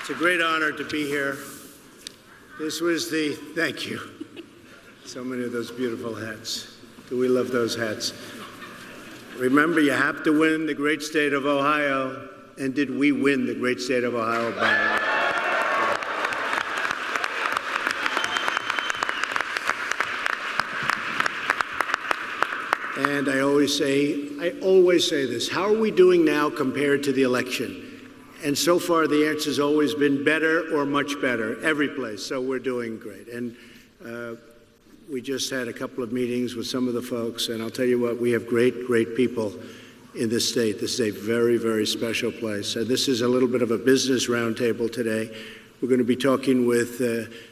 It's a great honor to be here. Thank you. So many of those beautiful hats. Do we love those hats? Remember, you have to win the great state of Ohio. And did we win the great state of Ohio by? And I always say this, how are we doing now compared to the election? And so far, the answer has always been better or much better, every place. So we're doing great. And we just had a couple of meetings with some of the folks. And I'll tell you what, we have great, great people in this state. This is a very, very special place. This is a little bit of a business roundtable today. We're going to be talking with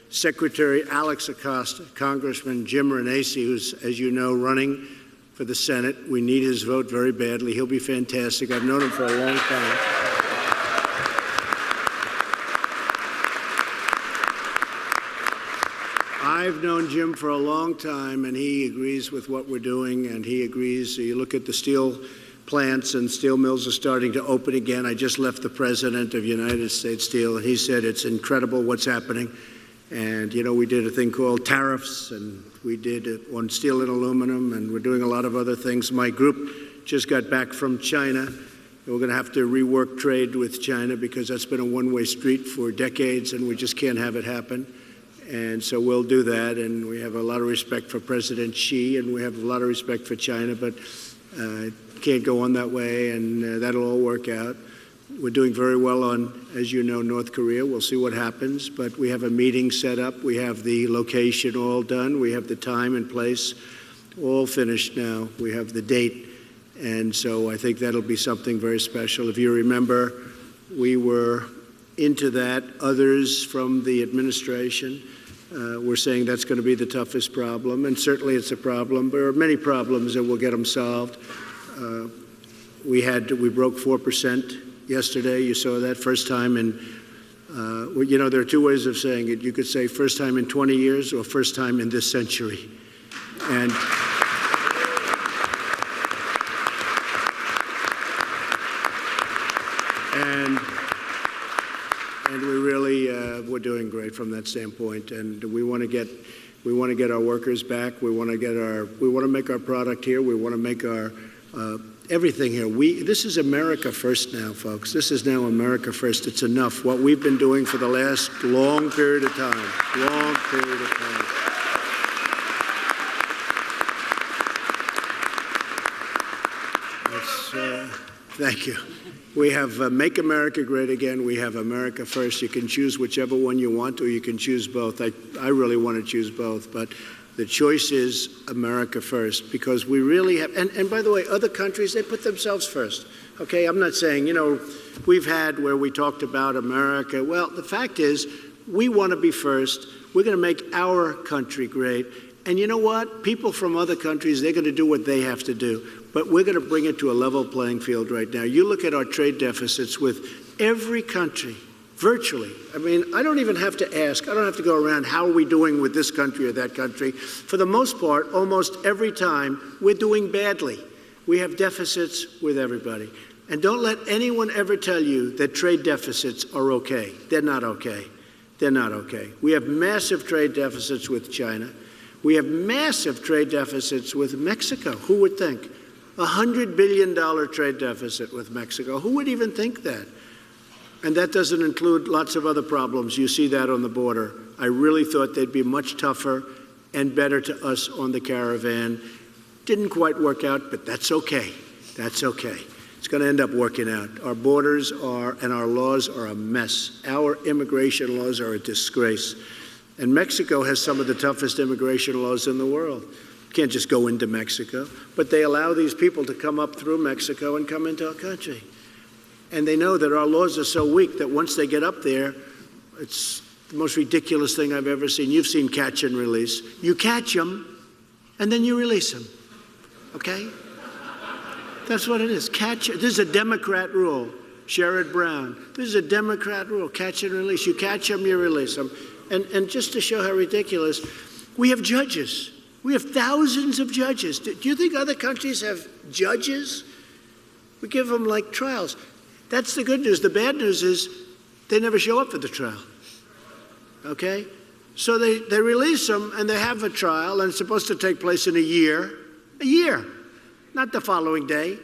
Secretary Alaex Acosta, Congressman Jim Renacci, who's, as you know, running for the Senate. We need his vote very badly. He'll be fantastic. I've known him for a long time. I've known Jim for a long time, and he agrees with what we're doing, and he agrees. You look at the steel plants, and steel mills are starting to open again. I just left the president of United States Steel, and he said it's incredible what's happening. And, you know, we did a thing called tariffs, and we did it on steel and aluminum, and we're doing a lot of other things. My group just got back from China. We're going to have to rework trade with China because that's been a one-way street for decades, and we just can't have it happen. And so we'll do that, and we have a lot of respect for President Xi, and we have a lot of respect for China, but can't go on that way, and that'll all work out. We're doing very well on, as you know, North Korea. We'll see what happens, but we have a meeting set up. We have the location all done. We have the time and place all finished now. We have the date, and so I think that'll be something very special. If you remember, we were into that. Others from the administration were saying that's going to be the toughest problem, and certainly it's a problem. There are many problems, and we'll get them solved. We broke 4% yesterday. You saw that first time in, you know, there are two ways of saying it. You could say first time in 20 years or first time in this century. And we really, we're doing great from that standpoint. And we want to get our workers back. We want to make our product here. We want to make our everything here. This is America first now, folks. This is now America first. It's enough. What we've been doing for the last long period of time. Thank you. We have Make America Great Again. We have America First. You can choose whichever one you want, or you can choose both. I really want to choose both, but the choice is America First, because we really have, and by the way, other countries, they put themselves first. Okay, I'm not saying, you know, we've had where we talked about America. Well, the fact is, we want to be first. We're going to make our country great. And you know what? People from other countries, they're going to do what they have to do. But we're going to bring it to a level playing field right now. You look at our trade deficits with every country, virtually. I mean, I don't even have to ask. I don't have to go around, how are we doing with this country or that country? For the most part, almost every time, we're doing badly. We have deficits with everybody. And don't let anyone ever tell you that trade deficits are okay. They're not okay. They're not okay. We have massive trade deficits with China. We have massive trade deficits with Mexico. Who would think? $100 billion trade deficit with Mexico. Who would even think that? And that doesn't include lots of other problems. You see that on the border. I really thought they'd be much tougher and better to us on the caravan. Didn't quite work out, but that's okay. That's okay. It's going to end up working out. Our borders are, and our laws are a mess. Our immigration laws are a disgrace. And Mexico has some of the toughest immigration laws in the world. You can't just go into Mexico. But they allow these people to come up through Mexico and come into our country. And they know that our laws are so weak that once they get up there, it's the most ridiculous thing I've ever seen. You've seen catch and release. You catch them, and then you release them. Okay? That's what it is. Catch. This is a Democrat rule. Sherrod Brown. This is a Democrat rule. Catch and release. You catch them, you release them. And just to show how ridiculous, we have judges. We have thousands of judges. Do you think other countries have judges? We give them like trials. That's the good news. The bad news is They never show up for the trial. Okay? So they release them, and they have a trial, and it's supposed to take place in a year. A year, not the following day.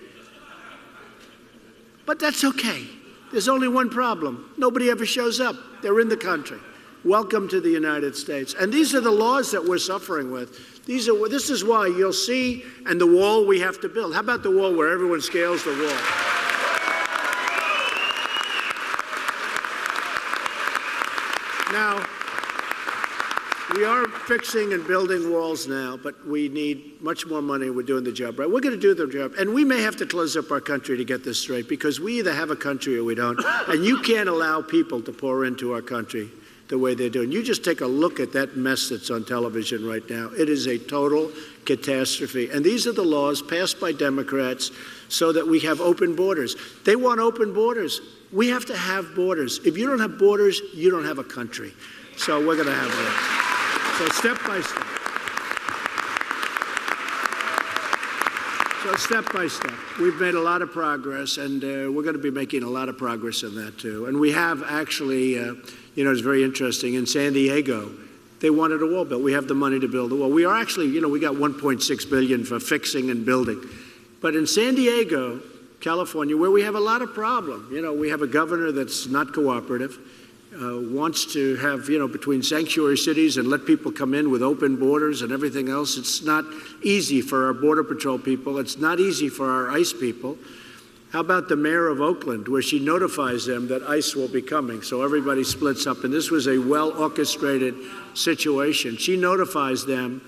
But that's okay. There's only one problem. Nobody ever shows up. They're in the country. Welcome to the United States. And these are the laws that we're suffering with. This is why you'll see, and the wall we have to build. How about the wall where everyone scales the wall? Now, we are fixing and building walls now, but we need much more money. We're doing the job right. We're going to do the job. And we may have to close up our country to get this straight, because we either have a country or we don't. And you can't allow people to pour into our country the way they're doing. You just take a look at that mess that's on television right now. It is a total catastrophe. And these are the laws passed by Democrats so that we have open borders. They want open borders. We have to have borders. If you don't have borders, you don't have a country. So we're going to have that. So step by step. So step by step. We've made a lot of progress, and we're going to be making a lot of progress in that too. And we have actually, it's very interesting. In San Diego, they wanted a wall built. We have the money to build a wall. We are actually, we got $1.6 billion for fixing and building. But in San Diego, California, where we have a lot of problem, we have a governor that's not cooperative. Wants to have, between sanctuary cities and let people come in with open borders and everything else. It's not easy for our Border Patrol people. It's not easy for our ICE people. How about the mayor of Oakland, where she notifies them that ICE will be coming, so everybody splits up? And this was a well-orchestrated situation. She notifies them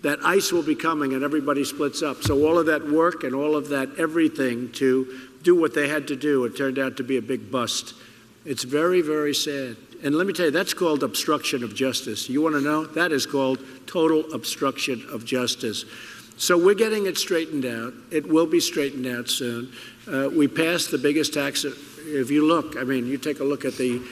that ICE will be coming and everybody splits up. So all of that work and all of that everything to do what they had to do, it turned out to be a big bust. It's very, very sad. And let me tell you, that's called obstruction of justice. You want to know? That is called total obstruction of justice. So we're getting it straightened out. It will be straightened out soon. We passed the biggest tax. If you look, you take a look at the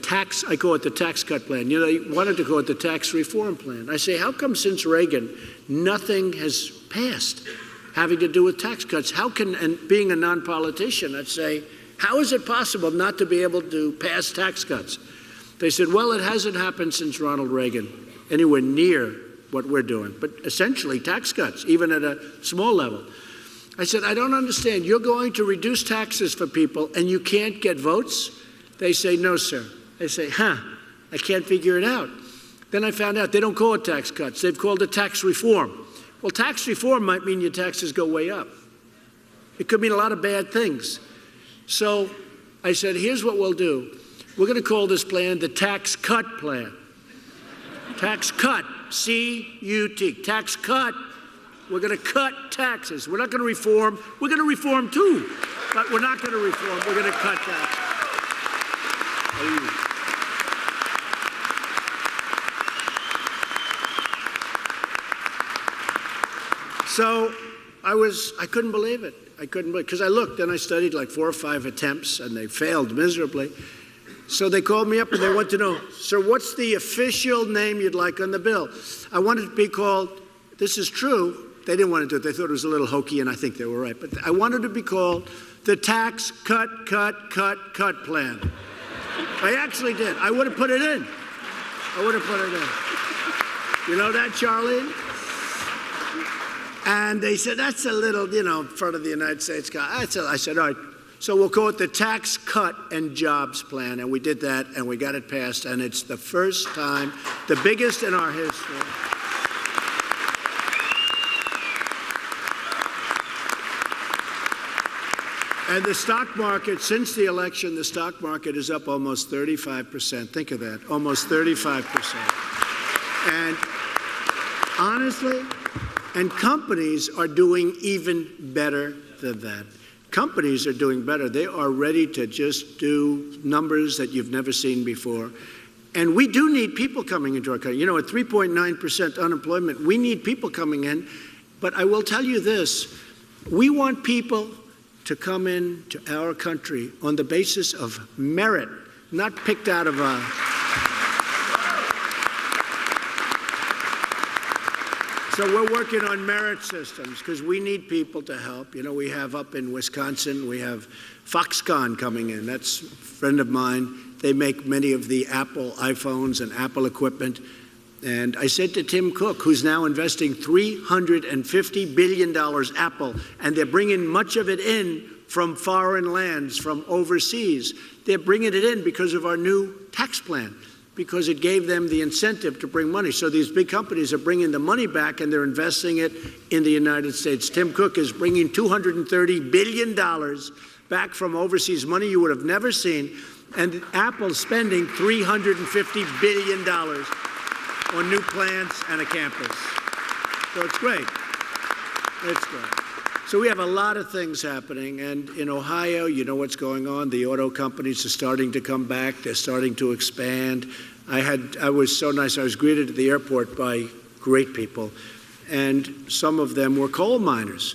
tax, I call it the tax cut plan. They wanted to call it the tax reform plan. I say, how come since Reagan, nothing has passed having to do with tax cuts? How can, and being a non-politician, I'd say, how is it possible not to be able to pass tax cuts? They said, well, it hasn't happened since Ronald Reagan, anywhere near what we're doing. But essentially, tax cuts, even at a small level. I said, I don't understand. You're going to reduce taxes for people and you can't get votes? They say, no, sir. I say, I can't figure it out. Then I found out they don't call it tax cuts. They've called it tax reform. Well, tax reform might mean your taxes go way up. It could mean a lot of bad things. So I said, here's what we'll do. We're going to call this plan the tax cut plan. Tax cut, C-U-T, tax cut. We're going to cut taxes. We're not going to reform. We're going to reform too, but we're not going to reform. We're going to cut taxes. So I couldn't believe it. Because I looked and I studied like 4 or 5 attempts and they failed miserably. So they called me up and they want to know, sir, what's the official name you'd like on the bill? I wanted it to be called, this is true. They didn't want to do it. They thought it was a little hokey, and I think they were right. But I wanted it to be called the tax cut plan. I actually did. I would have put it in. You know that, Charlene? And they said, that's a little, in front of the United States guy. I said, all right, so we'll call it the Tax Cut and Jobs Plan. And we did that, and we got it passed. And it's the first time, the biggest in our history. And the stock market, since the election, the stock market is up almost 35%. Think of that, almost 35%. And honestly, and companies are doing even better than that. Companies are doing better. They are ready to just do numbers that you've never seen before. And we do need people coming into our country. At 3.9% unemployment, we need people coming in. But I will tell you this, we want people to come into our country on the basis of merit, not picked out of a... So we're working on merit systems because we need people to help. We have up in Wisconsin, we have Foxconn coming in. That's a friend of mine. They make many of the Apple iPhones and Apple equipment. And I said to Tim Cook, who's now investing $350 billion, Apple, and they're bringing much of it in from foreign lands, from overseas. They're bringing it in because of our new tax plan, because it gave them the incentive to bring money. So these big companies are bringing the money back and they're investing it in the United States. Tim Cook is bringing $230 billion back from overseas, money you would have never seen. And Apple's spending $350 billion on new plants and a campus. So it's great. It's great. So we have a lot of things happening. And in Ohio, you know what's going on. The auto companies are starting to come back. They're starting to expand. I was so nice. I was greeted at the airport by great people. And some of them were coal miners.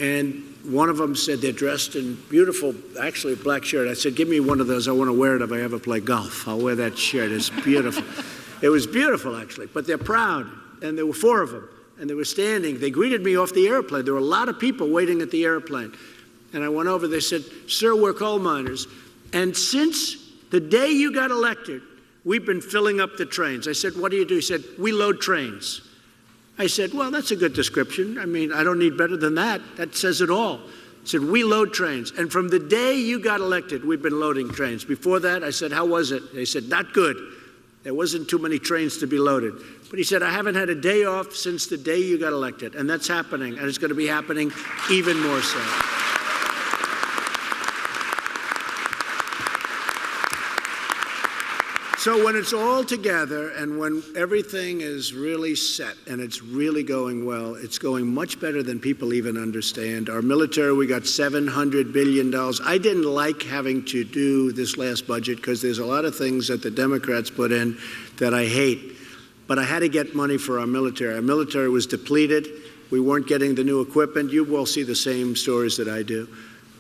And one of them said they're dressed in beautiful, actually a black shirt. I said, give me one of those. I want to wear it if I ever play golf. I'll wear that shirt. It's beautiful. It was beautiful, actually. But they're proud. And there were 4 of them. And they were standing. They greeted me off the airplane. There were a lot of people waiting at the airplane. And I went over. They said, sir, we're coal miners. And since the day you got elected, we've been filling up the trains. I said, what do you do? He said, we load trains. I said, well, that's a good description. I mean, I don't need better than that. That says it all. He said, we load trains. And from the day you got elected, we've been loading trains. Before that, I said, how was it? They said, not good. There wasn't too many trains to be loaded. But he said, I haven't had a day off since the day you got elected. And that's happening. And it's going to be happening even more so. So when it's all together and when everything is really set and it's really going well, it's going much better than people even understand. Our military, we got $700 billion. I didn't like having to do this last budget because there's a lot of things that the Democrats put in that I hate. But I had to get money for our military. Our military was depleted. We weren't getting the new equipment. You will see the same stories that I do.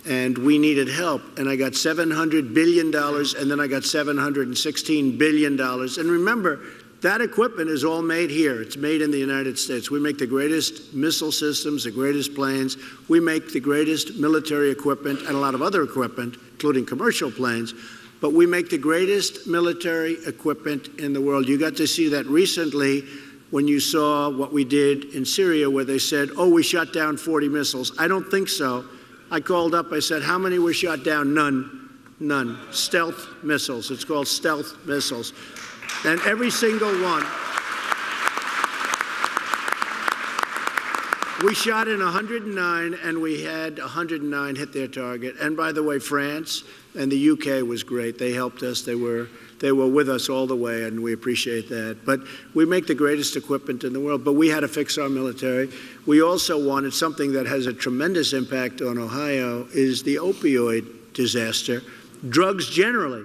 And we needed help. And I got $700 billion, and then I got $716 billion. And remember, that equipment is all made here. It's made in the United States. We make the greatest missile systems, the greatest planes. We make the greatest military equipment and a lot of other equipment, including commercial planes. But we make the greatest military equipment in the world. You got to see that recently when you saw what we did in Syria, where they said, oh, we shot down 40 missiles. I don't think so. I called up, I said, how many were shot down? None. Stealth missiles. It's called stealth missiles. And every single one. We shot in 109, and we had 109 hit their target. And by the way, France and the UK was great. They helped us. They were with us all the way, and we appreciate that. But we make the greatest equipment in the world, but we had to fix our military. We also wanted something that has a tremendous impact on Ohio is the opioid disaster. Drugs generally,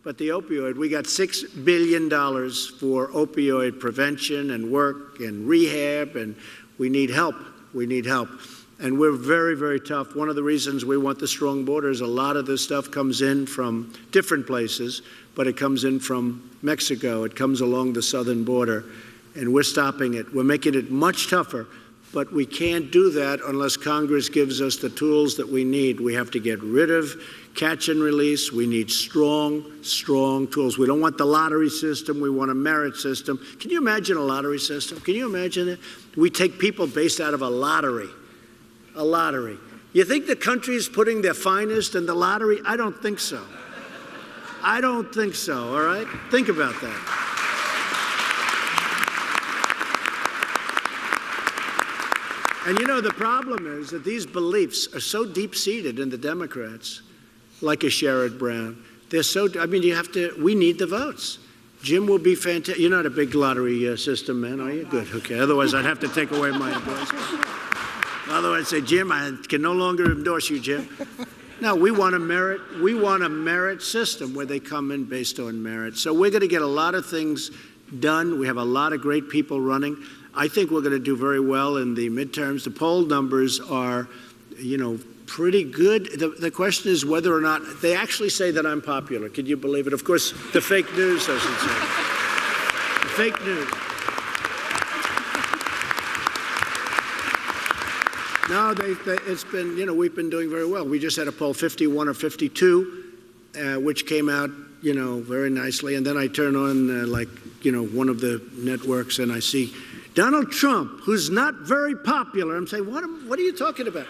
but the opioid. We got $6 billion for opioid prevention and work and rehab, and we need help. We need help. And we're very, very tough. One of the reasons we want the strong border is a lot of this stuff comes in from different places, but it comes in from Mexico. It comes along the southern border, and we're stopping it. We're making it much tougher, but we can't do that unless Congress gives us the tools that we need. We have to get rid of catch and release. We need strong tools. We don't want the lottery system. We want a merit system. Can you imagine a lottery system? Can you imagine it? We take people based out of a lottery. A lottery. You think the country is putting their finest in the lottery? I don't think so. I don't think so, all right? Think about that. And you know, the problem is that these beliefs are so deep-seated in the Democrats, like a Sherrod Brown. They're so, I mean, we need the votes. Jim will be fantastic. You're not a big lottery system man, are you? Good, okay. Otherwise, I'd have to take away my endorsement. Otherwise, I'd say, Jim, I can no longer endorse you, Jim. No, we want a merit system where they come in based on merit. So we're going to get a lot of things done. We have a lot of great people running. I think we're going to do very well in the midterms. The poll numbers are, you know, pretty good. The question is whether or not they actually say that I'm popular. Can you believe it? Of course, the fake news doesn't say it. The fake news. No, it's been, you know, we've been doing very well. We just had a poll 51 or 52. which came out, very nicely. And then I turn on, one of the networks, and I see Donald Trump, who's not very popular. I'm saying, what are you talking about?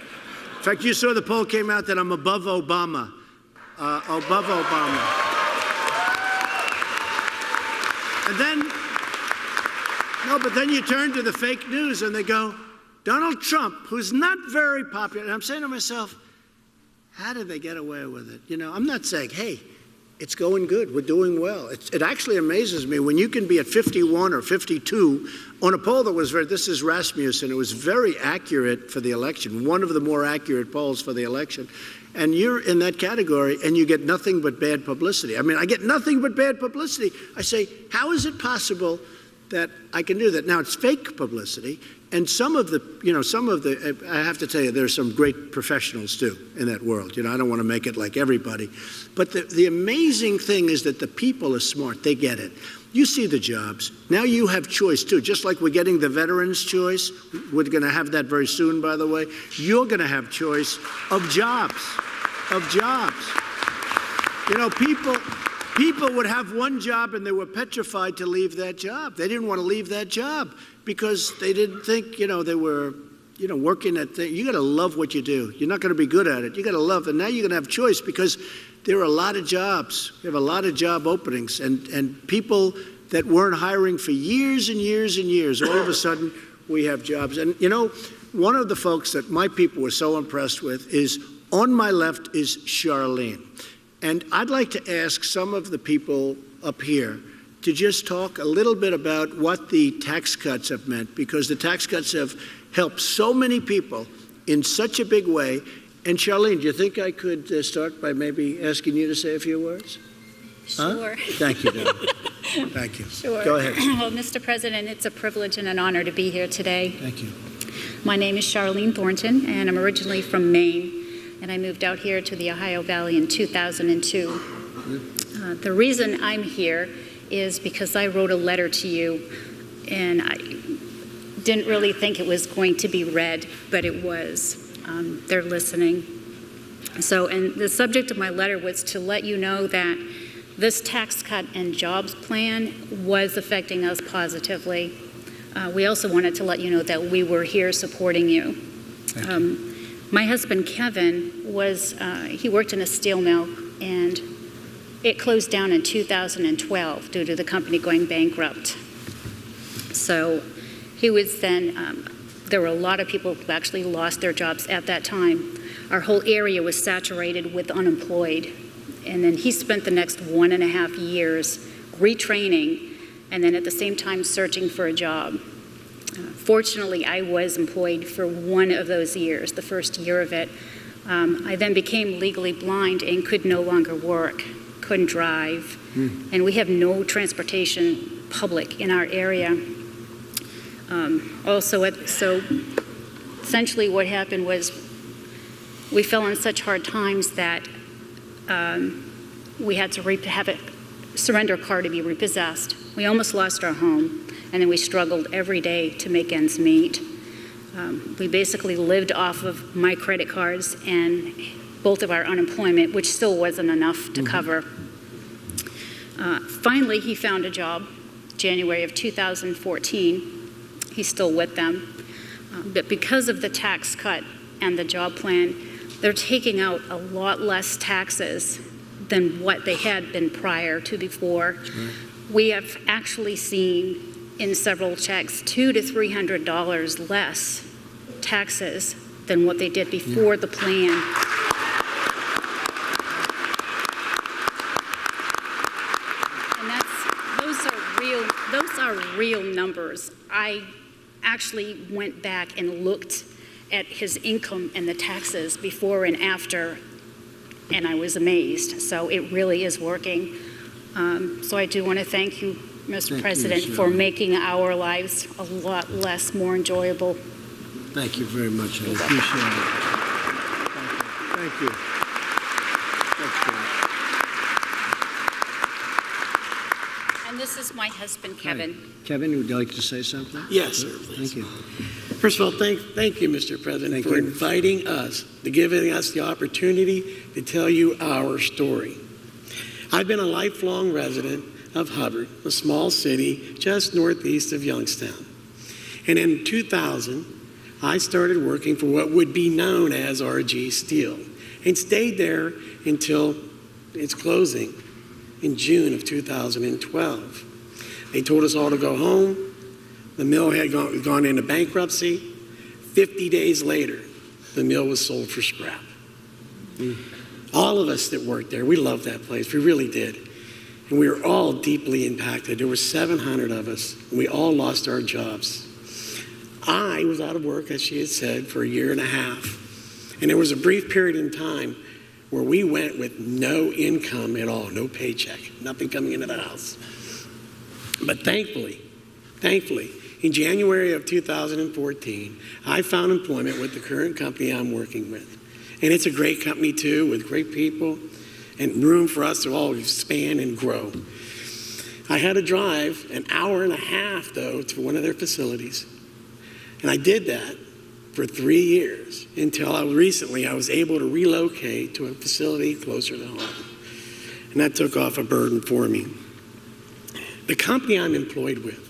In fact, you saw the poll came out that I'm above Obama. Above Obama. And then, but then you turn to the fake news and they go, Donald Trump, who's not very popular. And I'm saying to myself, how did they get away with it? I'm not saying, hey, it's going good. We're doing well. It actually amazes me when you can be at 51 or 52 on a poll that was this is Rasmussen. It was very accurate for the election, one of the more accurate polls for the election. And you're in that category and you get nothing but bad publicity. I mean, I get nothing but bad publicity. I say, how is it possible that I can do that? Now, it's fake publicity. And some of the, I have to tell you, there's some great professionals too in that world. I don't want to make it like everybody. But the amazing thing is that the people are smart. They get it. You see the jobs. Now you have choice too. Just like we're getting the veterans' choice. We're going to have that very soon, by the way. You're going to have choice of jobs. People would have one job and they were petrified to leave that job. They didn't want to leave that job because they didn't think, they were, working at things. You got to love what you do. You're not going to be good at it. You got to love it. Now you're going to have choice because there are a lot of jobs. We have a lot of job openings and people that weren't hiring for years and years and years. All of a sudden we have jobs. And, one of the folks that my people were so impressed with is on my left is Charlene. And I'd like to ask some of the people up here to just talk a little bit about what the tax cuts have meant, because the tax cuts have helped so many people in such a big way. And Charlene, do you think I could start by maybe asking you to say a few words? Sure. Huh? Thank you, darling. Thank you. Sure. Go ahead. Well, Mr. President, it's a privilege and an honor to be here today. Thank you. My name is Charlene Thornton, and I'm originally from Maine. And I moved out here to the Ohio Valley in 2002. The reason I'm here is because I wrote a letter to you, and I didn't really think it was going to be read, but it was. They're listening. And the subject of my letter was to let you know that this tax cut and jobs plan was affecting us positively. We also wanted to let you know that we were here supporting you. My husband, Kevin, he worked in a steel mill, and it closed down in 2012 due to the company going bankrupt. So he was then, there were a lot of people who actually lost their jobs at that time. Our whole area was saturated with unemployed. And then he spent the next 1.5 years retraining, and then at the same time searching for a job. Fortunately, I was employed for one of those years, the first year of it. I then became legally blind and could no longer work, couldn't drive, and we have no transportation public in our area. So essentially what happened was we fell in such hard times that we had to have a surrender card to be repossessed. We almost lost our home. And then we struggled every day to make ends meet. We basically lived off of my credit cards and both of our unemployment, which still wasn't enough to cover. Finally, he found a job, January of 2014. He's still with them. But because of the tax cut and the job plan, they're taking out a lot less taxes than what they had been prior to before. Right. We have actually seen in several checks, $200 to $300 less taxes than what they did before the plan. And those are real numbers. I actually went back and looked at his income and the taxes before and after, and I was amazed. So it really is working. So I do want to thank you, Mr. President, for making our lives a lot more enjoyable. Thank you very much. I appreciate it. Thank you. And this is my husband, Kevin. Hi. Kevin, would you like to say something? Yes, sir. Thank you. First of all, thank you, Mr. President, for inviting us, to giving us the opportunity to tell you our story. I've been a lifelong resident of Hubbard, a small city just northeast of Youngstown. And in 2000, I started working for what would be known as RG Steel and stayed there until its closing in June of 2012. They told us all to go home. The mill had gone into bankruptcy. 50 days later, the mill was sold for scrap. All of us that worked there, we loved that place. We really did. And we were all deeply impacted. There were 700 of us, and we all lost our jobs. I was out of work, as she had said, for a year and a half. And there was a brief period in time where we went with no income at all, no paycheck, nothing coming into the house. But thankfully, in January of 2014, I found employment with the current company I'm working with. And it's a great company too, with great people and room for us to all expand and grow. I had to drive an hour and a half, though, to one of their facilities. And I did that for 3 years until recently I was able to relocate to a facility closer to home. And that took off a burden for me. The company I'm employed with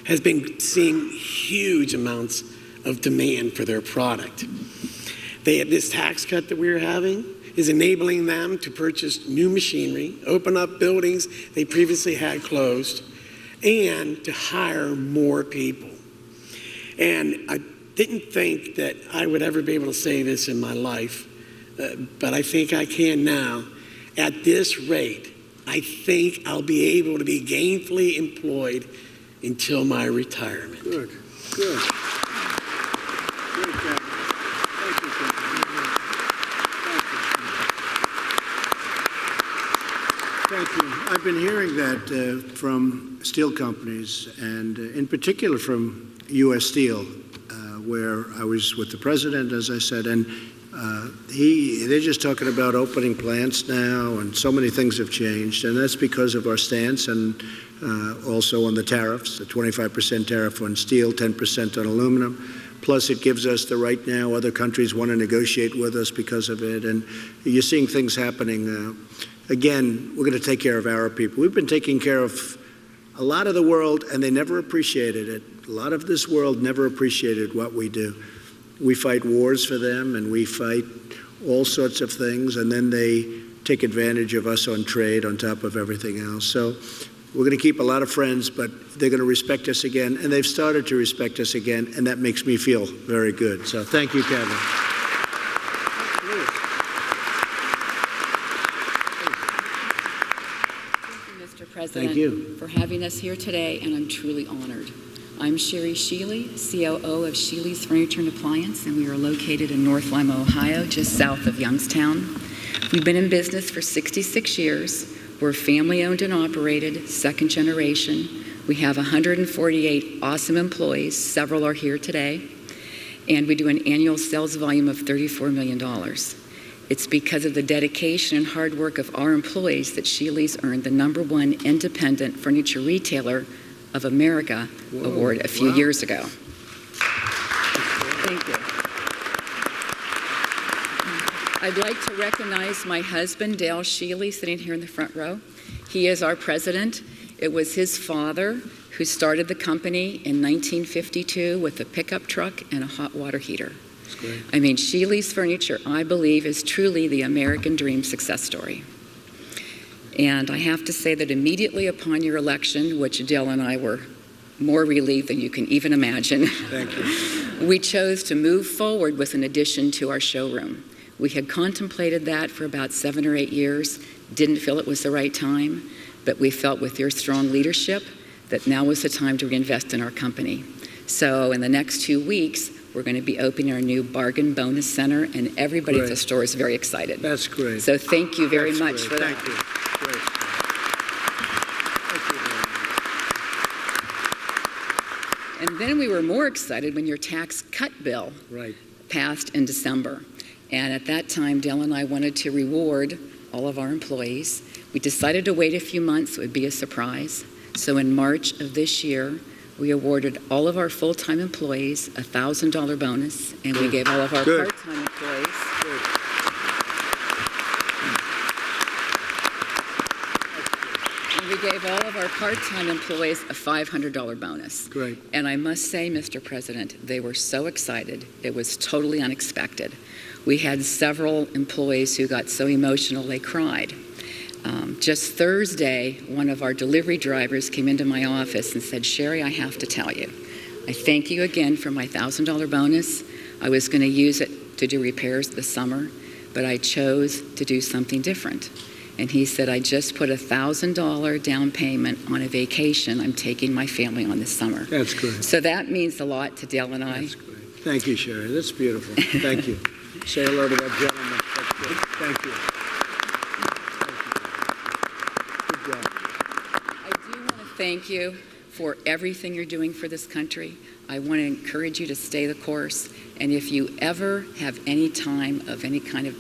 has been seeing huge amounts of demand for their product. They have this tax cut that we're having is enabling them to purchase new machinery, open up buildings they previously had closed, and to hire more people. And I didn't think that I would ever be able to say this in my life, but I think I can now. At this rate, I think I'll be able to be gainfully employed until my retirement. Good. Good. Good, Kevin. Thank you, Kevin. Thank you. I've been hearing that from steel companies, and in particular from U.S. Steel, where I was with the president, as I said, and they're just talking about opening plants now, and so many things have changed, and that's because of our stance, and also on the tariffs, the 25% tariff on steel, 10% on aluminum. Plus, it gives us the right now. Other countries want to negotiate with us because of it, and you're seeing things happening. Again, we're going to take care of our people. We've been taking care of a lot of the world, and they never appreciated it. A lot of this world never appreciated what we do. We fight wars for them, and we fight all sorts of things, and then they take advantage of us on trade on top of everything else. So we're going to keep a lot of friends, but they're going to respect us again, and they've started to respect us again, and that makes me feel very good. So thank you, Kevin. President, thank you for having us here today, and I'm truly honored. I'm Sherry Sheely, COO of Sheely's Furniture and Appliance, and we are located in North Lima, Ohio, just south of Youngstown. We've been in business for 66 years. We're family-owned and operated, second generation. We have 148 awesome employees. Several are here today. And we do an annual sales volume of $34 million. It's because of the dedication and hard work of our employees that Sheely's earned the #1 independent furniture retailer of America award a few years ago. Thank you. I'd like to recognize my husband, Dale Sheely, sitting here in the front row. He is our president. It was his father who started the company in 1952 with a pickup truck and a hot water heater. I mean, Sheely's Furniture, I believe, is truly the American dream success story. And I have to say that immediately upon your election, which Dale and I were more relieved than you can even imagine, Thank you. we chose to move forward with an addition to our showroom. We had contemplated that for about 7 or 8 years, didn't feel it was the right time, but we felt with your strong leadership that now was the time to reinvest in our company. So in the next 2 weeks, we're going to be opening our new bargain bonus center, and everybody at the store is very excited. That's great. So thank you very much great. for that. Thank you. Great. Thank you very much. And then we were more excited when your tax cut bill passed in December. And at that time, Dale and I wanted to reward all of our employees. We decided to wait a few months. It would be a surprise. So in March of this year, we awarded all of our full-time employees a $1,000 bonus, and we gave all of our part-time employees gave all of our part-time employees a $500 bonus. Great. And I must say, Mr. President, they were so excited. It was totally unexpected. We had several employees who got so emotional they cried. Just Thursday, one of our delivery drivers came into my office and said, "Sherry, I have to tell you, I thank you again for my $1,000 bonus. I was going to use it to do repairs this summer, but I chose to do something different." And he said, "I just put $1,000 down payment on a vacation I'm taking my family on this summer." That's great. So that means a lot to Dale and I. That's great. Thank you, Sherry. That's beautiful. Thank you. Say hello to that gentleman. That's good. Thank you. Good job. I do want to thank you for everything you're doing for this country. I want to encourage you to stay the course. And if you ever have any time of any kind of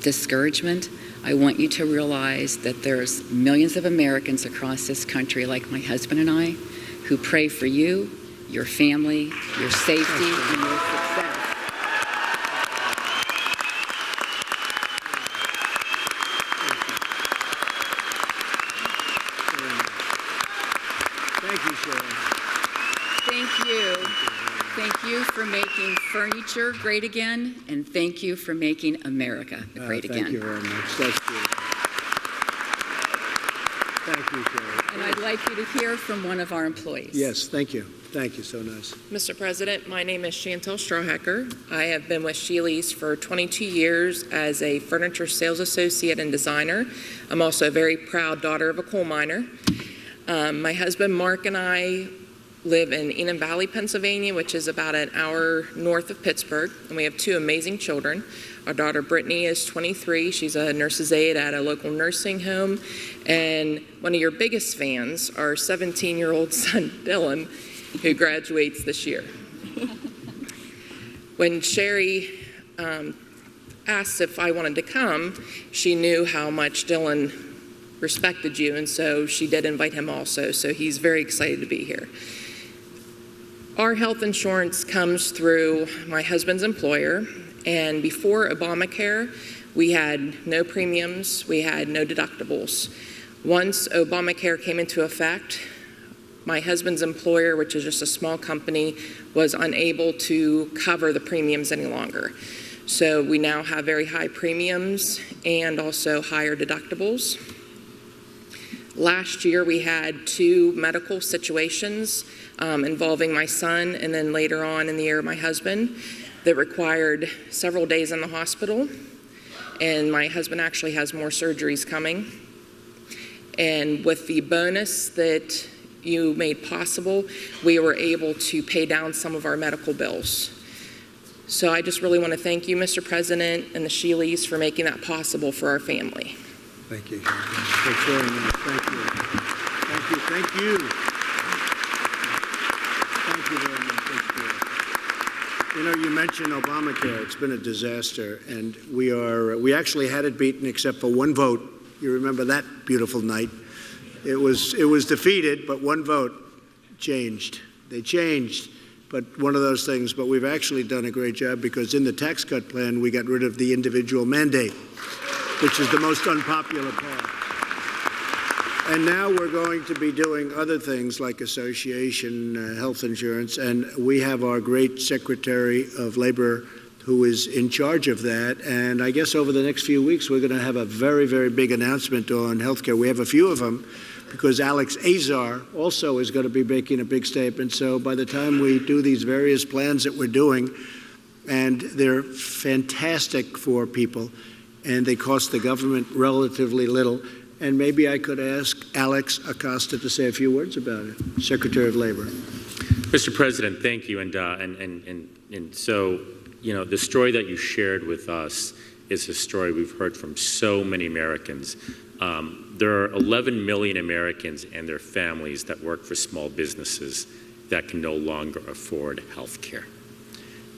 discouragement, I want you to realize that there's millions of Americans across this country, like my husband and I, who pray for you, your family, your safety, and your success. Thank you, Sharon. Thank you. Thank you for making furniture great again, and thank you for making America great again. Thank you very much. That's good. Thank you, Sharon. And I'd like you to hear from one of our employees. Yes, thank you. Thank you. So nice. Mr. President, my name is Chantel Strawhecker. I have been with Sheely's for 22 years as a furniture sales associate and designer. I'm also a very proud daughter of a coal miner. My husband Mark and I live in Enum Valley, Pennsylvania, which is about an hour north of Pittsburgh, and we have two amazing children. Our daughter Brittany is 23. She's a nurse's aide at a local nursing home, and one of your biggest fans, our 17-year-old son Dylan, who graduates this year. When Sherry asked if I wanted to come, she knew how much Dylan respected you, and so she did invite him also, so he's very excited to be here. Our health insurance comes through my husband's employer, and before Obamacare, we had no premiums, we had no deductibles. Once Obamacare came into effect, my husband's employer, which is just a small company, was unable to cover the premiums any longer. So we now have very high premiums and also higher deductibles. Last year we had two medical situations involving my son, and then later on in the year my husband, that required several days in the hospital. And my husband actually has more surgeries coming. And with the bonus that you made possible, we were able to pay down some of our medical bills. So I just really want to thank you, Mr. President, and the Sheelys for making that possible for our family. Thank you. That's very nice. Thank you. Thank you. Thank you. Thank you very much. That's good. You know, you mentioned Obamacare. It's been a disaster, and we actually had it beaten except for one vote. You remember that beautiful night? It was defeated, but one vote changed. They changed, but one of those things. But we've actually done a great job, because in the tax cut plan, we got rid of the individual mandate, which is the most unpopular part. And now we're going to be doing other things like association health insurance, and we have our great Secretary of Labor who is in charge of that. And I guess over the next few weeks, we're going to have a very, very big announcement on healthcare. We have a few of them, because Alaex also is going to be making a big statement. So by the time we do these various plans that we're doing, and they're fantastic for people, and they cost the government relatively little. And maybe I could ask Alaex Acosta to say a few words about it, Secretary of Labor. Mr. President, thank you. And so, you know, the story that you shared with us is a story we've heard from so many Americans. There are 11 million Americans and their families that work for small businesses that can no longer afford health care.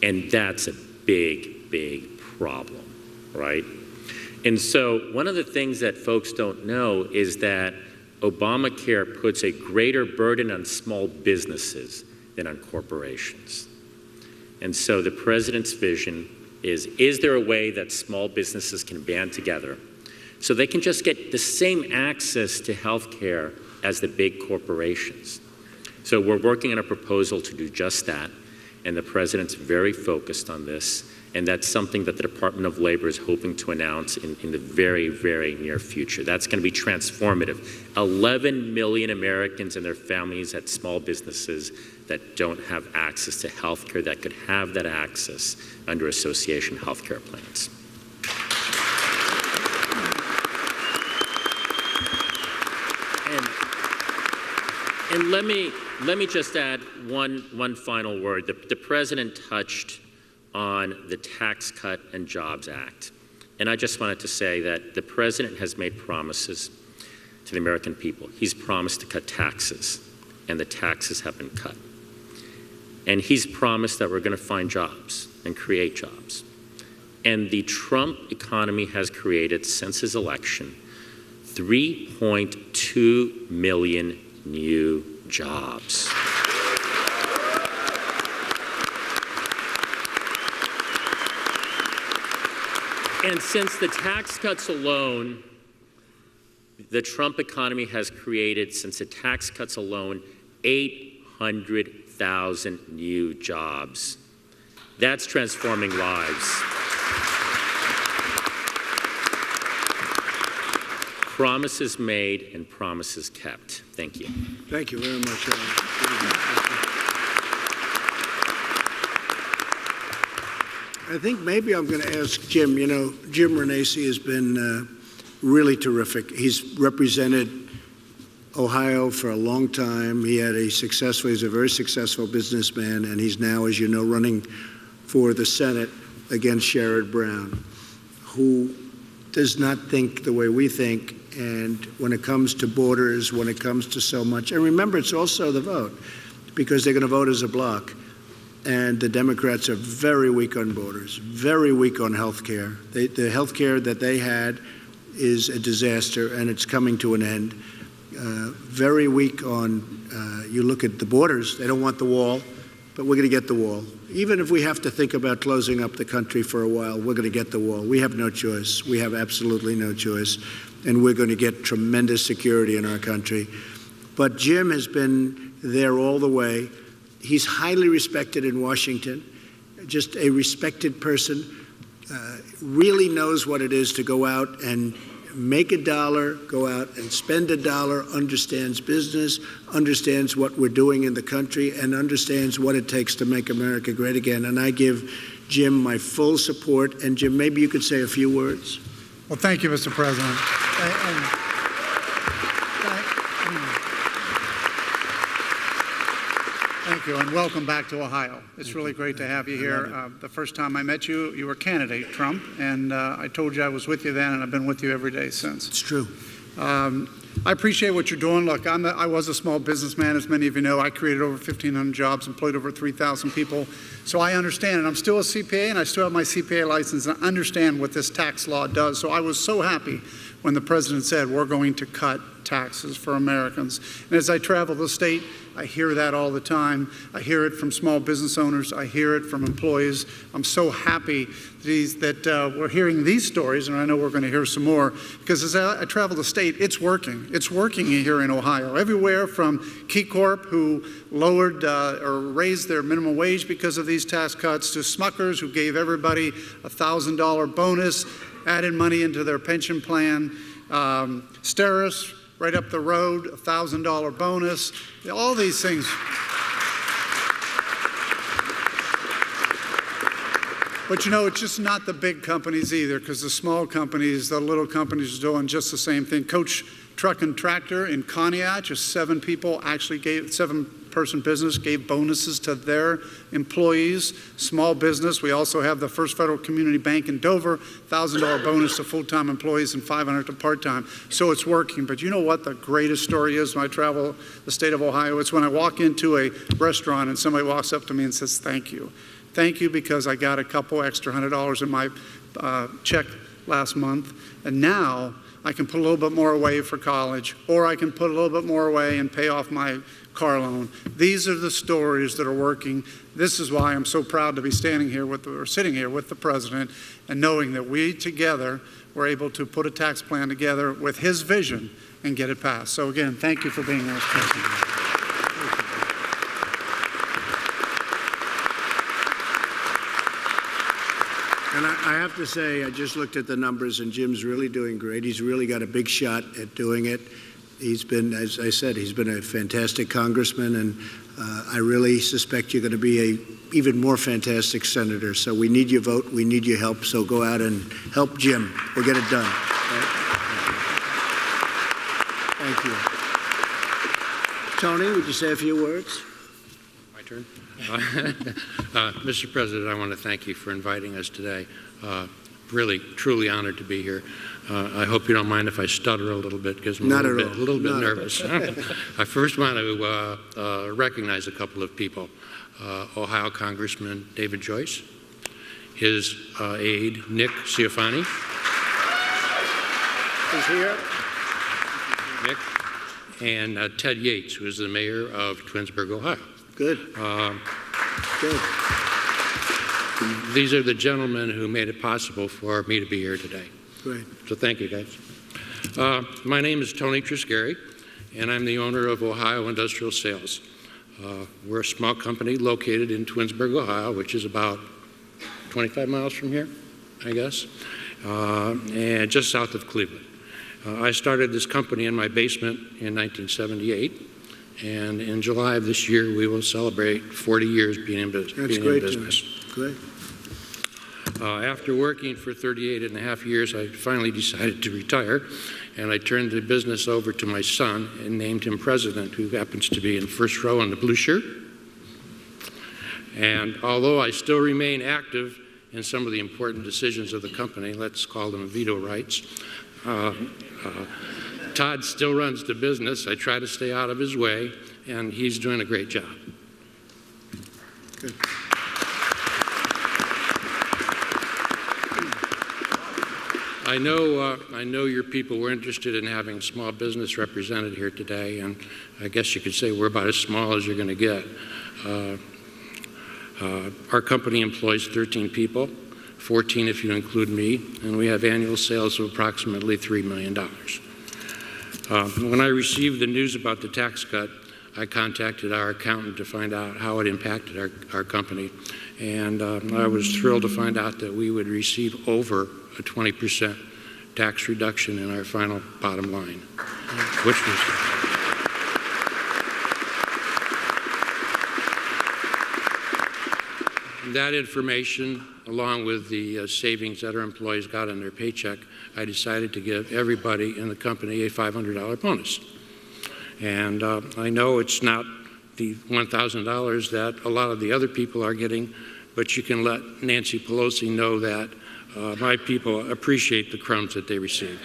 And that's a big, big problem, right? And so one of the things that folks don't know is that Obamacare puts a greater burden on small businesses than on corporations. And so the president's vision is there a way that small businesses can band together so they can just get the same access to health care as the big corporations. So we're working on a proposal to do just that, and the president's very focused on this, and that's something that the Department of Labor is hoping to announce in the very, very near future. That's going to be transformative. 11 million Americans and their families at small businesses that don't have access to health care that could have that access under association health care plans. And let me just add one final word. The president touched on the Tax Cut and Jobs Act. And I just wanted to say that the president has made promises to the American people. He's promised to cut taxes, and the taxes have been cut. And he's promised that we're going to find jobs and create jobs. And the Trump economy has created, since his election, 3.2 million new jobs. And since the tax cuts alone, the Trump economy has created, since the tax cuts alone, 800,000 new jobs. That's transforming lives. Promises made and promises kept. Thank you. Thank you very much, Alan. I think maybe I'm going to ask Jim. You know, Jim Renacci has been really terrific. He's represented Ohio for a long time. He's a very successful businessman, and he's now, as you know, running for the Senate against Sherrod Brown, who does not think the way we think. And when it comes to borders, when it comes to so much, and remember, it's also the vote, because they're going to vote as a bloc. And the Democrats are very weak on borders, very weak on health care. The health care that they had is a disaster, and it's coming to an end. Very weak on, you look at the borders, they don't want the wall, but we're going to get the wall. Even if we have to think about closing up the country for a while, we're going to get the wall. We have no choice. We have absolutely no choice. And we're going to get tremendous security in our country. But Jim has been there all the way. He's highly respected in Washington, just a respected person, really knows what it is to go out and make a dollar, go out and spend a dollar, understands business, understands what we're doing in the country, and understands what it takes to make America great again. And I give Jim my full support. And Jim, maybe you could say a few words. Well, thank you, Mr. President. Thank you, and welcome back to Ohio. It's really great to have you here. The first time I met you, you were candidate Trump, and I told you I was with you then, and I've been with you every day since. It's true. I appreciate what you're doing. Look, I was a small businessman, as many of you know. I created over 1,500 jobs, employed over 3,000 people. So I understand, and I'm still a CPA, and I still have my CPA license, and I understand what this tax law does. So I was so happy when the president said, we're going to cut taxes for Americans. And as I travel the state, I hear that all the time. I hear it from small business owners. I hear it from employees. I'm so happy that we're hearing these stories, and I know we're going to hear some more, because as I travel the state, it's working. It's working here in Ohio. Everywhere from KeyCorp, who lowered or raised their minimum wage because of these tax cuts, to Smuckers, who gave everybody a $1,000 bonus, added money into their pension plan, Steris, right up the road, a $1,000 bonus, all these things. But you know, it's just not the big companies either, because the small companies, the little companies are doing just the same thing. Coach Truck and Tractor in Conneaut, just 7 people actually gave, 7-person business gave bonuses to their employees. Small business, we also have the First Federal Community Bank in Dover, $1,000 bonus to full-time employees and $500 to part-time. So it's working. But you know what the greatest story is when I travel the state of Ohio? It's when I walk into a restaurant and somebody walks up to me and says, thank you. Thank you, because I got a couple extra $100 in my check last month, and now I can put a little bit more away for college, or I can put a little bit more away and pay off my car loan. These are the stories that are working. This is why I'm so proud to be sitting here with the president, and knowing that we together were able to put a tax plan together with his vision and get it passed. So again, thank you for being here, Mr. President. And I have to say, I just looked at the numbers, and Jim's really doing great. He's really got a big shot at doing it. He's been, as I said, he's been a fantastic congressman, and I really suspect you're going to be a even more fantastic senator. So we need your vote. We need your help. So go out and help Jim. We'll get it done. Right? Thank you. Tony, would you say a few words? My turn. Mr. President, I want to thank you for inviting us today. Really, truly honored to be here. I hope you don't mind if I stutter a little bit because I'm a little bit nervous. I first want to recognize a couple of people. Ohio Congressman David Joyce, his aide Nick Ciafani. He's here. Nick. And Ted Yates, who is the mayor of Twinsburg, Ohio. Good. Good. These are the gentlemen who made it possible for me to be here today. Great. So thank you, guys. My name is Tony Triscari, and I'm the owner of Ohio Industrial Sales. We're a small company located in Twinsburg, Ohio, which is about 25 miles from here, I guess, and just south of Cleveland. I started this company in my basement in 1978, and in July of this year, we will celebrate 40 years being in business. That's great. Great. After working for 38 and a half years, I finally decided to retire, and I turned the business over to my son and named him president, who happens to be in first row in the blue shirt. And although I still remain active in some of the important decisions of the company, let's call them veto rights, Todd still runs the business. I try to stay out of his way, and he's doing a great job. Good. I know your people were interested in having small business represented here today, and I guess you could say we're about as small as you're going to get. Our company employs 13 people, 14 if you include me, and we have annual sales of approximately $3 million. When I received the news about the tax cut, I contacted our accountant to find out how it impacted our company, and I was thrilled to find out that we would receive over a 20% tax reduction in our final bottom line, which was that information, along with the savings that our employees got on their paycheck, I decided to give everybody in the company a $500 bonus. And I know it's not the $1,000 that a lot of the other people are getting, but you can let Nancy Pelosi know that my people appreciate the crumbs that they receive.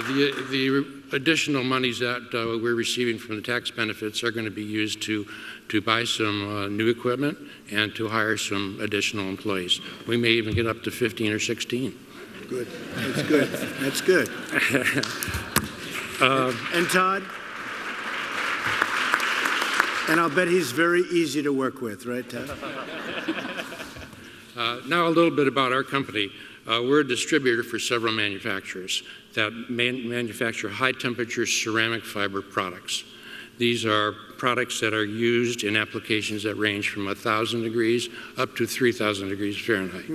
The additional monies that we're receiving from the tax benefits are going to be used to buy some new equipment and to hire some additional employees. We may even get up to 15 or 16. Good. That's good. That's good. And Todd? And I'll bet he's very easy to work with, right, Todd? Now a little bit about our company. We're a distributor for several manufacturers that manufacture high-temperature ceramic fiber products. These are products that are used in applications that range from 1,000 degrees up to 3,000 degrees Fahrenheit.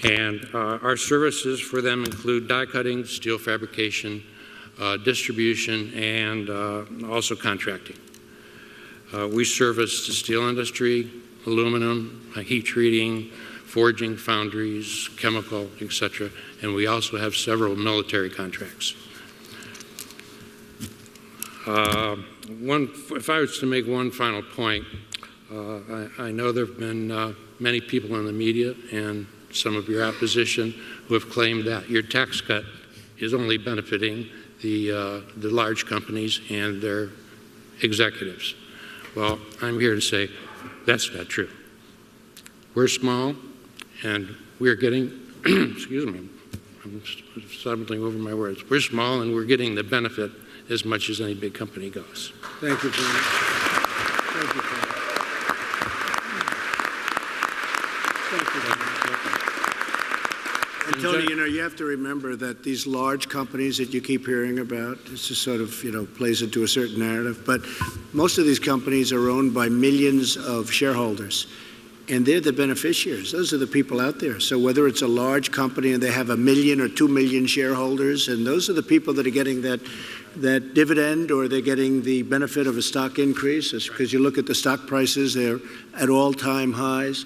And our services for them include die cutting, steel fabrication, distribution, and also contracting. We service the steel industry, aluminum, heat treating, forging, foundries, chemical, etc. And we also have several military contracts. If I was to make one final point, I know there have been many people in the media and some of your opposition who have claimed that your tax cut is only benefiting the large companies and their executives. Well, I'm here to say that's not true. We're small, and we're getting, excuse me, I'm stumbling over my words. We're small, and we're getting the benefit as much as any big company goes. Thank you, Tony. Thank you, Tony. Thank you, Tony. And Tony, you know, you have to remember that these large companies that you keep hearing about, it's just sort of, you know, plays into a certain narrative, but most of these companies are owned by millions of shareholders, and they're the beneficiaries. Those are the people out there. So whether it's a large company and they have 1 million or 2 million shareholders, and those are the people that are getting that dividend, or they're getting the benefit of a stock increase, because you look at the stock prices, they're at all-time highs.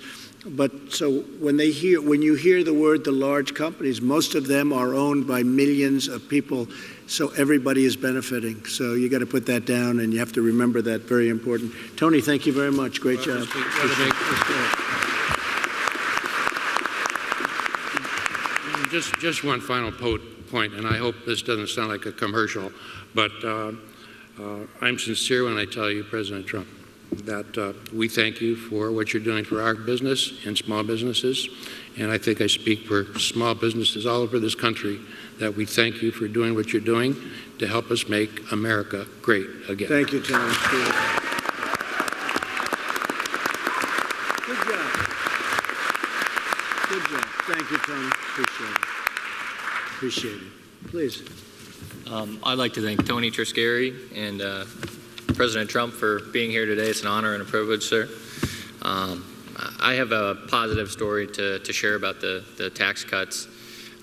But so when you hear the word the large companies, most of them are owned by millions of people, so everybody is benefiting. So you got to put that down, and you have to remember that. Very important. Tony, thank you very much. Great job. Just one final point, and I hope this doesn't sound like a commercial, but I'm sincere when I tell you, President Trump, that we thank you for what you're doing for our business and small businesses. And I think I speak for small businesses all over this country, that we thank you for doing what you're doing to help us make America great again. Thank you, Tony. Good job. Good job. Thank you, Tony. Appreciate it. Please. I'd like to thank Tony Triscari and President Trump for being here today. It's an honor and a privilege, sir. I have a positive story to share about the tax cuts,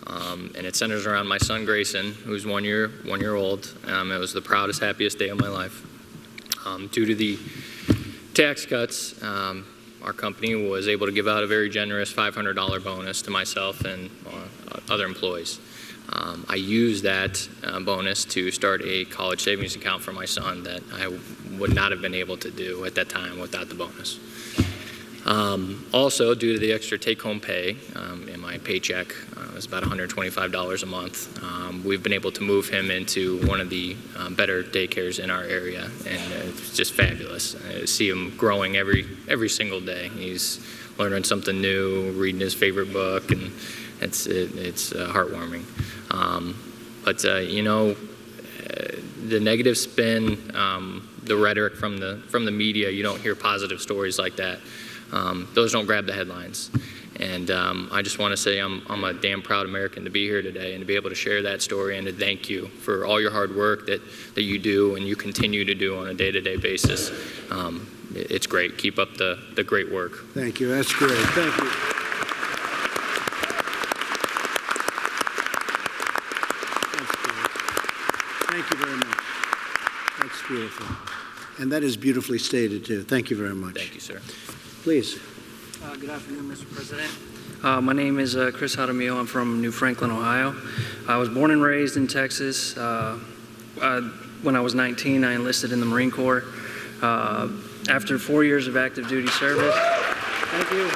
and it centers around my son Grayson, who's one year old. It was the proudest, happiest day of my life. Due to the tax cuts, our company was able to give out a very generous $500 bonus to myself and other employees. I used that bonus to start a college savings account for my son that I would not have been able to do at that time without the bonus. Also, due to the extra take-home pay in my paycheck, it was about $125 a month, we've been able to move him into one of the better daycares in our area, and it's just fabulous. I see him growing every single day. He's learning something new, reading his favorite book, and it's heartwarming. But you know, the negative spin, the rhetoric from the media, you don't hear positive stories like that. Those don't grab the headlines. And I just want to say I'm a damn proud American to be here today and to be able to share that story, and to thank you for all your hard work that you do and you continue to do on a day-to-day basis. It's great. Keep up the great work. Thank you. That's great. Thank you. Thank you very much. That's beautiful. And that is beautifully stated, too. Thank you very much. Thank you, sir. Please. Good afternoon, Mr. President. My name is Chris Jaramillo. I'm from New Franklin, Ohio. I was born and raised in Texas. When I was 19, I enlisted in the Marine Corps. After 4 years of active duty service, thank you.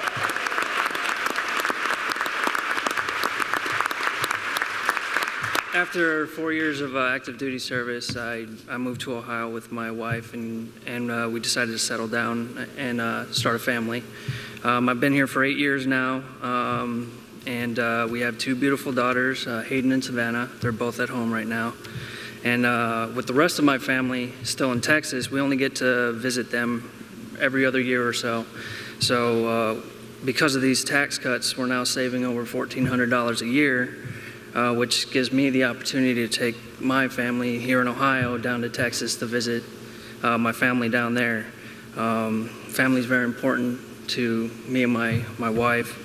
After 4 years of active duty service, I moved to Ohio with my wife, and we decided to settle down and start a family. I've been here for 8 years now, and we have two beautiful daughters, Hayden and Savannah. They're both at home right now. And with the rest of my family still in Texas, we only get to visit them every other year or so. So because of these tax cuts, we're now saving over $1,400 a year, which gives me the opportunity to take my family here in Ohio down to Texas to visit my family down there. Family is very important to me and my wife,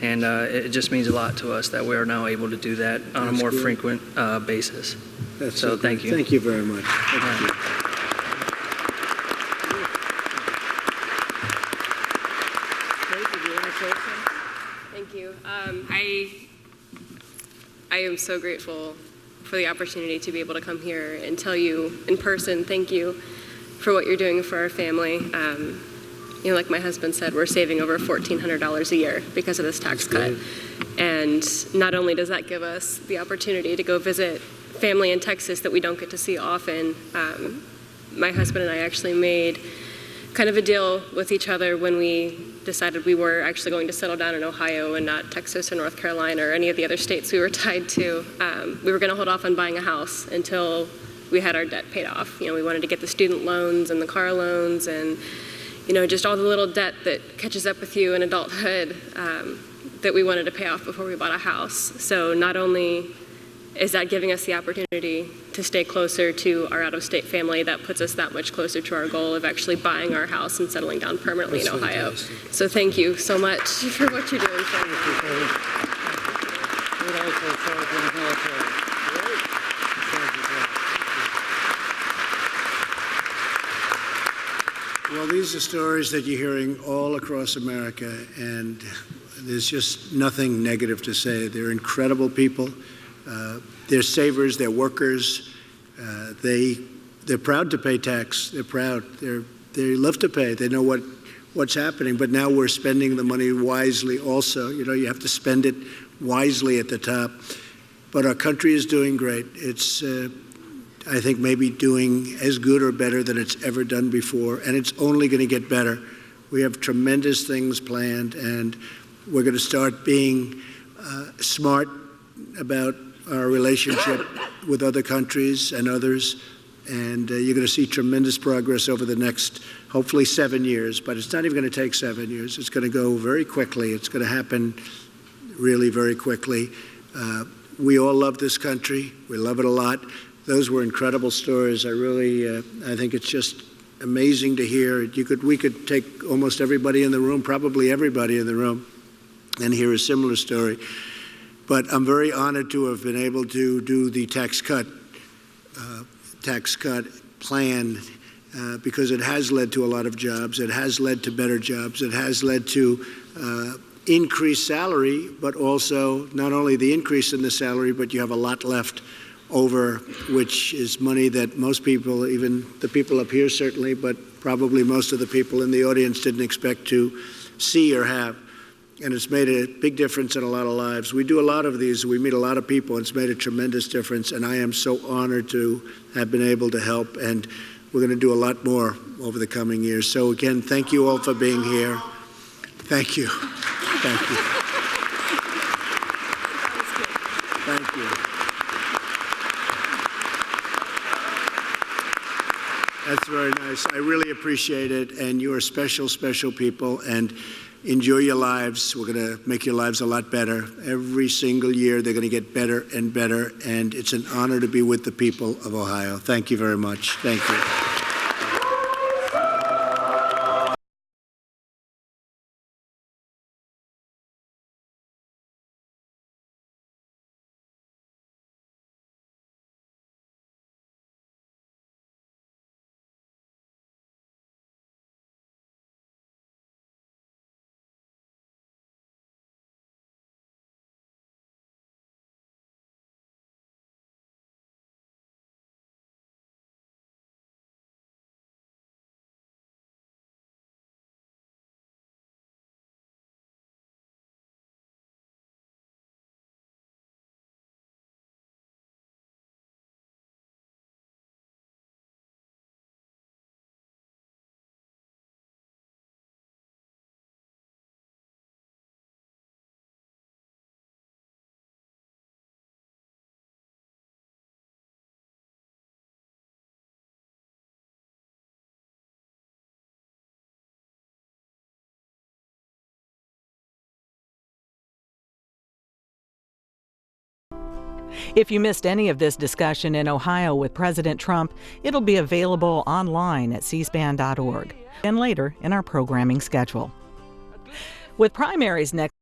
and it just means a lot to us that we are now able to do that on a more frequent basis. That's so thank you. Thank you very much. Thank you. Thank you. I am so grateful for the opportunity to be able to come here and tell you in person, thank you for what you're doing for our family. You know, like my husband said, we're saving over $1,400 a year because of this tax cut. And not only does that give us the opportunity to go visit family in Texas that we don't get to see often, my husband and I actually made kind of a deal with each other when we decided we were actually going to settle down in Ohio and not Texas or North Carolina or any of the other states we were tied to. We were going to hold off on buying a house until we had our debt paid off. We wanted to get the student loans and the car loans and, just all the little debt that catches up with you in adulthood that we wanted to pay off before we bought a house. So not only is that giving us the opportunity to stay closer to our out-of-state family, that puts us that much closer to our goal of actually buying our house and settling down permanently in Ohio. Fantastic. So thank you so much for what you're doing for me. Well, these are stories that you're hearing all across America, and there's just nothing negative to say. They're incredible people. They're savers. They're workers. They're proud to pay tax. They're proud. They love to pay. They know what's happening. But now we're spending the money wisely. Also, you have to spend it wisely at the top. But our country is doing great. It's I think maybe doing as good or better than it's ever done before, and it's only going to get better. We have tremendous things planned, and we're going to start being smart about our relationship with other countries and others, and you're going to see tremendous progress over the next, hopefully, 7 years, but it's not even going to take 7 years. It's going to go very quickly. It's going to happen really very quickly. We all love this country. We love it a lot. Those were incredible stories. I think it's just amazing to hear. We could take almost everybody in the room, probably everybody in the room, and hear a similar story. But I'm very honored to have been able to do the tax cut plan because it has led to a lot of jobs. It has led to better jobs. It has led to increased salary, but also not only the increase in the salary, but you have a lot left over, which is money that most people, even the people up here certainly, but probably most of the people in the audience didn't expect to see or have. And it's made a big difference in a lot of lives. We do a lot of these. We meet a lot of people, and it's made a tremendous difference. And I am so honored to have been able to help. And we're going to do a lot more over the coming years. So again, thank you all for being here. Thank you. Thank you. Thank you. That's very nice. I really appreciate it. And you are special, special people. And enjoy your lives. We're going to make your lives a lot better. Every single year, they're going to get better and better. And it's an honor to be with the people of Ohio. Thank you very much. Thank you. If you missed any of this discussion in Ohio with President Trump, it'll be available online at cspan.org and later in our programming schedule. With primaries next